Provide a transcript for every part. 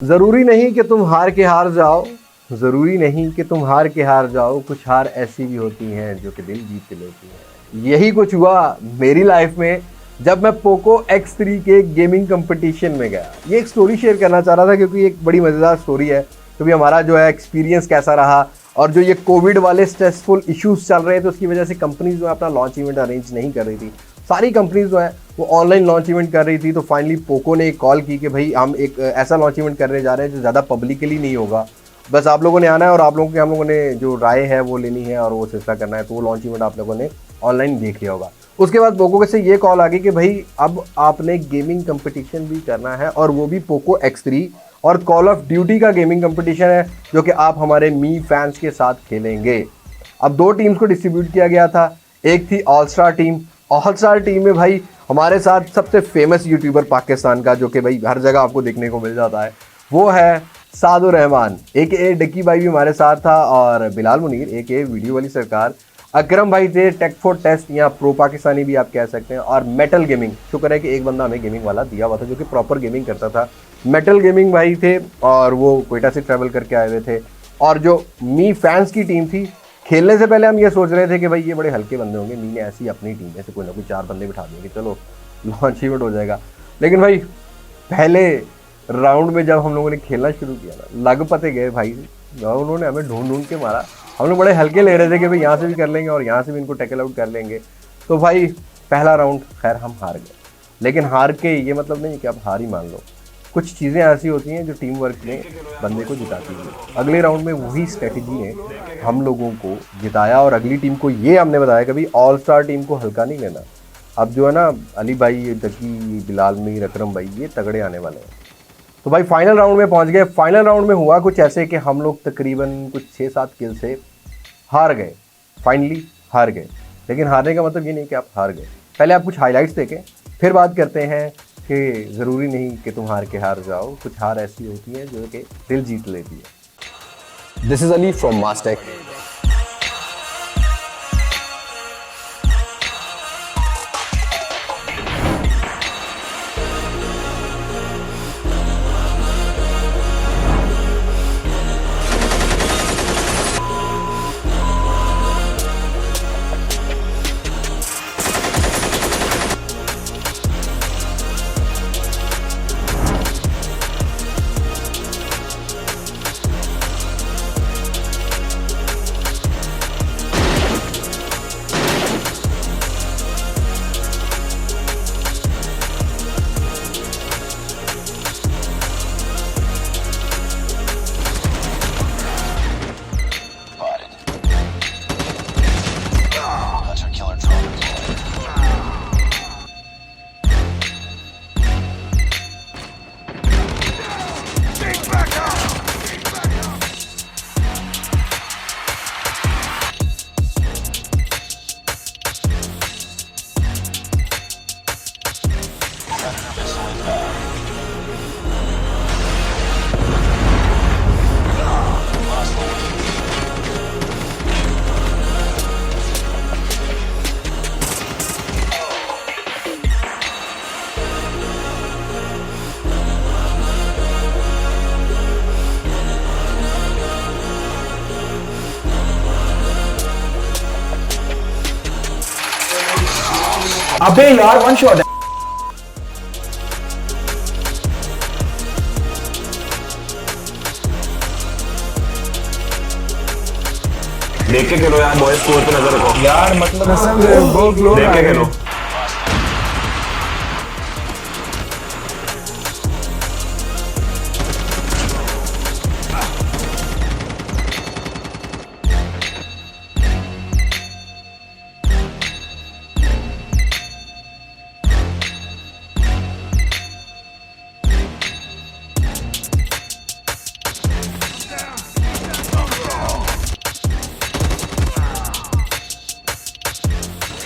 जरूरी नहीं कि तुम हार के हार जाओ, जरूरी नहीं कि तुम हार के हार जाओ, कुछ हार ऐसी भी होती हैं जो कि दिल जीत लेती हैं। यही कुछ हुआ मेरी लाइफ में जब मैं पोको X3 के गेमिंग कंपटीशन में गया। ये एक स्टोरी शेयर करना चाह रहा था क्योंकि एक बड़ी मज़ेदार स्टोरी है। क्योंकि हमारा जो है एक्सपीरियंस कैसा रहा और जो ये कोविड वाले स्ट्रेसफुल इश्यूज चल रहे थे उसकी वजह से कंपनीज जो है अपना लॉन्च इवेंट अरेंज नहीं कर रही थी। सारी कंपनीज जो है वो ऑनलाइन लॉन्च इवेंट कर रही थी। तो फाइनली पोको ने एक कॉल की कि भाई हम एक ऐसा लॉन्च इवेंट करने जा रहे हैं जो ज़्यादा पब्लिकली नहीं होगा, बस आप लोगों ने आना है और आप लोगों के हम लोगों ने जो राय है वो लेनी है और वो सिलसिला करना है। तो वो लॉन्च इवेंट आप लोगों ने ऑनलाइन देख लिया होगा। उसके बाद पोको से ये कॉल आ गई कि भाई अब आपने गेमिंग कंपटीशन भी करना है और वो भी पोको X3 और कॉल ऑफ ड्यूटी का गेमिंग कंपटीशन है जो कि आप हमारे मी फैंस के साथ खेलेंगे। अब दो टीम्स को डिस्ट्रीब्यूट किया गया था। एक थी all star team. All star team में भाई हमारे साथ सबसे फेमस यूट्यूबर पाकिस्तान का जो कि भाई हर जगह आपको देखने को मिल जाता है वो है सादुर रहमान AKA डक्की भाई भी हमारे साथ था और बिलाल मुनीर AKA वीडियो वाली सरकार, अकरम भाई थे टेक फॉर टेस्ट या प्रो पाकिस्तानी भी आप कह सकते हैं, और मेटल गेमिंग। शुक्र है कि एक बंदा हमें गेमिंग वाला दिया हुआ था जो कि प्रॉपर गेमिंग करता था। मेटल गेमिंग भाई थे और वो कोयटा से ट्रैवल करके आए हुए थे। और जो मी फैंस की टीम थी, खेलने से पहले हम ये सोच रहे थे कि भाई ये बड़े हल्के बंदे होंगे, मी ने ऐसी अपनी टीम में से कोई ना कोई 4 बंदे बिठा देंगे, चलो लॉन्च इवेंट हो जाएगा। लेकिन भाई पहले राउंड में जब हम लोगों ने खेलना शुरू किया ना, लग पते गए भाई, उन्होंने हमें ढूंढ ढूंढ के मारा। हम लोग बड़े हल्के ले रहे थे कि भाई यहाँ से भी कर लेंगे और यहाँ से भी इनको टैकल आउट कर लेंगे। तो भाई पहला राउंड खैर हम हार गए, लेकिन हार के ये मतलब नहीं कि आप हार ही मान लो। कुछ चीज़ें ऐसी होती हैं जो टीम वर्क में बंदे को जिताती हैं। अगले राउंड में वही स्ट्रेटजी ने हम लोगों को जिताया और अगली टीम को ये हमने बताया कि भाई ऑल स्टार टीम को हल्का नहीं लेना। अब जो है ना अली भाई, डक्की, बिलाल मीर, अकरम भाई ये तगड़े आने वाले हैं। तो भाई फाइनल राउंड में पहुंच गए। फाइनल राउंड में हुआ कुछ ऐसे कि हम लोग तकरीबन कुछ 6-7 किल से हार गए। फाइनली हार गए, लेकिन हारने का मतलब ये नहीं कि आप हार गए। पहले आप कुछ हाइलाइट्स देखें, फिर बात करते हैं कि ज़रूरी नहीं कि तुम हार के हार जाओ, कुछ हार ऐसी होती है जो कि दिल जीत लेती है। This is Ali from Mastech. अबे यार वन शॉट है। देख के खेलो यार, बॉयज स्कोर पे नजर रखो यार, मतलब देख के खेलो।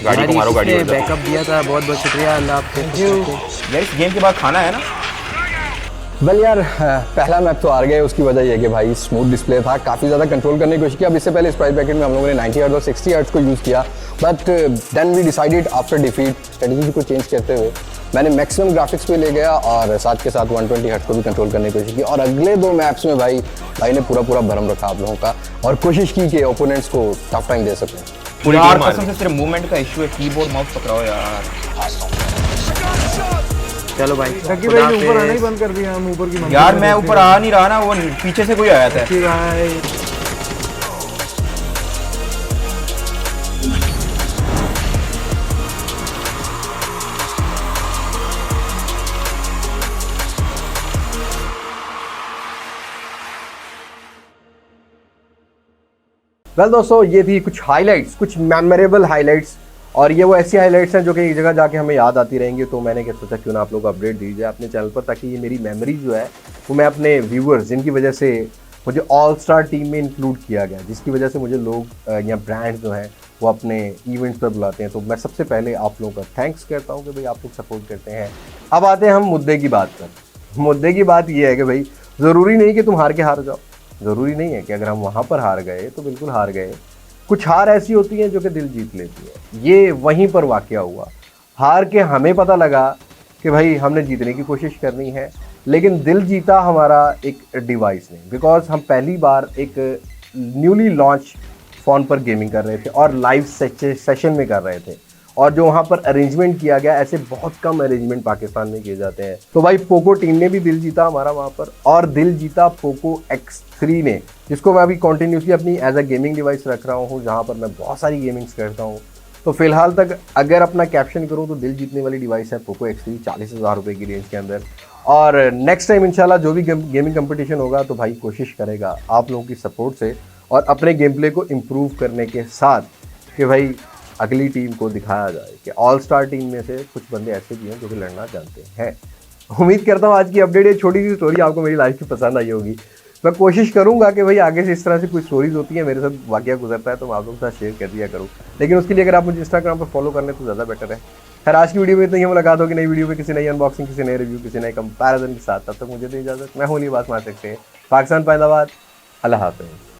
गाड़ी को मारो, गाड़ी बैकअप दिया था, बहुत बहुत शुक्रिया, अल्लाह आपको। यार इस गेम के बाद खाना है ना। वेल यार पहला मैप तो हार गए, उसकी वजह यह कि भाई स्मूथ डिस्प्ले था, काफ़ी ज़्यादा कंट्रोल करने की कोशिश की। अब इससे पहले इस प्राइस ब्रैकेट में हम लोगों ने 90 हर्ट्ज और 60 हर्ट्ज को यूज़ किया, but then we decided after defeat strategy को चेंज करते हुए मैंने मैक्सिमम ग्राफिक्स पे ले गया और साथ के साथ 120 हर्ट्ज को भी कंट्रोल करने की कोशिश की। और अगले 2 मैप्स में भाई ने पूरा भरम रखा आप लोगों का और कोशिश की कि ओपोनेंट्स को टफ टाइम दे सकें। पूरी यार टीम आ कसम से सिर्फ मूवमेंट का इशू है, कीबोर्ड माउस पकड़ाओ यार। चलो भाई शकी भाई ने ऊपर आना ही बंद कर दिया, हम ऊपर की मंजिल यार पे मैं देखते ऊपर आ नहीं रहा ना, वो पीछे से कोई आया था। हैं। भाई वेल दोस्तों, ये थी कुछ हाइलाइट्स, कुछ मेमोरेबल हाइलाइट्स। और ये वो ऐसी हाइलाइट्स हैं जो कि एक जगह जाके हमें याद आती रहेंगी। तो मैंने क्या सोचा क्यों ना आप लोग को अपडेट दी जाए अपने चैनल पर, ताकि ये मेरी मेमोरी जो है वो मैं अपने व्यूअर्स, जिनकी वजह से मुझे ऑल स्टार टीम में इंक्लूड किया गया, जिसकी वजह से मुझे लोग या ब्रांड्स जो हैं वो अपने इवेंट्स पर बुलाते हैं, तो मैं सबसे पहले आप लोगों का थैंक्स करता हूँ कि भाई आप लोग सपोर्ट करते हैं। अब आते हैं हम मुद्दे की बात पर। मुद्दे की बात ये है कि भाई ज़रूरी नहीं कि तुम हार के हार जाओ, ज़रूरी नहीं है कि अगर हम वहाँ पर हार गए तो बिल्कुल हार गए। कुछ हार ऐसी होती हैं जो कि दिल जीत लेती है। ये वहीं पर वाक़या हुआ। हार के हमें पता लगा कि भाई हमने जीतने की कोशिश करनी है, लेकिन दिल जीता हमारा एक डिवाइस ने, बिकॉज हम पहली बार एक न्यूली लॉन्च फ़ोन पर गेमिंग कर रहे थे और लाइव सेशन में कर रहे थे। और जो वहाँ पर अरेंजमेंट किया गया, ऐसे बहुत कम अरेंजमेंट पाकिस्तान में किए जाते हैं। तो भाई पोको टीम ने भी दिल जीता हमारा वहाँ पर, और दिल जीता पोको X3 ने, जिसको मैं अभी कॉन्टीन्यूसली अपनी एज अ गेमिंग डिवाइस रख रहा हूँ, जहाँ पर मैं बहुत सारी गेमिंग्स करता हूँ। तो फिलहाल तक अगर अपना कैप्शन करूँ तो दिल जीतने वाली डिवाइस है पोको X3, 40,000 रुपये की रेंज के अंदर। और नेक्स्ट टाइम इंशाल्लाह जो भी गेमिंग कंपटीशन होगा तो भाई कोशिश करेगा आप लोगों की सपोर्ट से और अपने गेम प्ले को इम्प्रूव करने के साथ कि भाई अगली टीम को दिखाया जाए कि ऑल स्टार टीम में से कुछ बंदे ऐसे भी हैं जो कि लड़ना जानते हैं। उम्मीद करता हूँ आज की अपडेट, ये छोटी सी स्टोरी आपको मेरी लाइफ की पसंद आई होगी। मैं कोशिश करूंगा कि भाई आगे से इस तरह से कोई स्टोरीज होती है मेरे साथ वाकया गुजरता है तो मैं आप लोगों के साथ शेयर कर दिया करूँ। लेकिन उसके लिए अगर आप मुझे इंस्टाग्राम पर फॉलो कर लें तो ज़्यादा बेटर है। खैर आज की वीडियो में इतना ही, मुलाकात होगी नई वीडियो में किसी नई अनबॉक्सिंग, किसी नए रिव्यू, किसी नए कंपैरिजन के साथ। तब तक मुझे दे इजाज़त। मैं हूं इलियास मार सकते हैं। पाकिस्तान, पैदावार, अल्लाह हाफ़िज़।